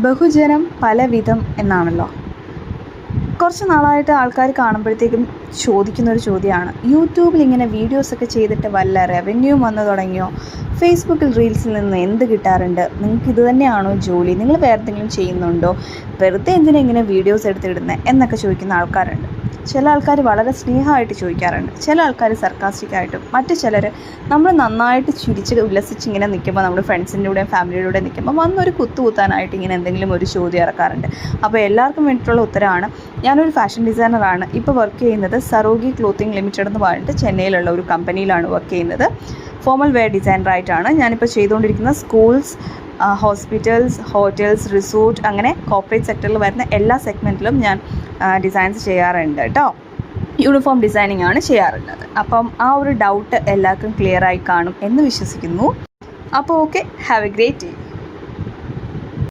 ബഹുജനം പലവിധം എന്നാണല്ലോ. കുറച്ച് നാളായിട്ട് ആൾക്കാർ കാണുമ്പോഴത്തേക്കും ചോദിക്കുന്നൊരു ചോദ്യമാണ്, യൂട്യൂബിൽ ഇങ്ങനെ വീഡിയോസൊക്കെ ചെയ്തിട്ട് വല്ല റവന്യൂ വന്നു തുടങ്ങിയോ? ഫേസ്ബുക്കിൽ റീൽസിൽ നിന്ന് എന്ത് കിട്ടാറുണ്ട്? നിങ്ങൾക്ക് ഇത് തന്നെയാണോ ജോലി? നിങ്ങൾ വേറെ എന്തെങ്കിലും ചെയ്യുന്നുണ്ടോ? വെറുതെ എന്തിനാ ഇങ്ങനെ വീഡിയോസ് എടുത്തിടുന്നത് എന്നൊക്കെ ചോദിക്കുന്ന ആൾക്കാരുണ്ട്. ചില ആൾക്കാർ വളരെ സ്നേഹമായിട്ട് ചോദിക്കാറുണ്ട്, ചില ആൾക്കാർ സർക്കാസ്റ്റിക്കായിട്ടും, മറ്റു ചിലർ നമ്മൾ നന്നായിട്ട് ചിരിച്ച് ഉല്ലസിച്ച് ഇങ്ങനെ നിൽക്കുമ്പോൾ, നമ്മുടെ ഫ്രണ്ട്സിൻ്റെ കൂടെയും ഫാമിലിയുടെ കൂടെ നിൽക്കുമ്പോൾ വന്നൊരു കുത്താനായിട്ട് ഇങ്ങനെ എന്തെങ്കിലും ഒരു ചോദ്യം ഇറക്കാറുണ്ട്. അപ്പോൾ എല്ലാവർക്കും വേണ്ടിയിട്ടുള്ള ഉത്തരമാണ്, ഞാനൊരു ഫാഷൻ ഡിസൈനറാണ്. ഇപ്പോൾ വർക്ക് ചെയ്യുന്നത് സറോഗി ക്ലോത്തിങ് ലിമിറ്റഡ് എന്ന് പറഞ്ഞിട്ട് ചെന്നൈയിലുള്ള ഒരു കമ്പനിയിലാണ് വർക്ക് ചെയ്യുന്നത്. ഫോമൽ വെയർ ഡിസൈനറായിട്ടാണ്. ഞാനിപ്പോൾ ചെയ്തുകൊണ്ടിരിക്കുന്ന സ്കൂൾസ്, ഹോസ്പിറ്റൽസ്, ഹോട്ടൽസ്, റിസോർട്ട്, അങ്ങനെ കോർപ്പറേറ്റ് സെക്ടറിൽ വരുന്ന എല്ലാ സെഗ്മെൻറ്റിലും ഞാൻ ഡിസൈൻസ് ചെയ്യാറുണ്ട് കേട്ടോ. യൂണിഫോം ഡിസൈനിങ് ആണ് ചെയ്യാറുള്ളത്. അപ്പം ആ ഒരു ഡൗട്ട് എല്ലാവർക്കും ക്ലിയർ ആയി കാണും എന്ന് വിശ്വസിക്കുന്നു. അപ്പോൾ okay, have A great day.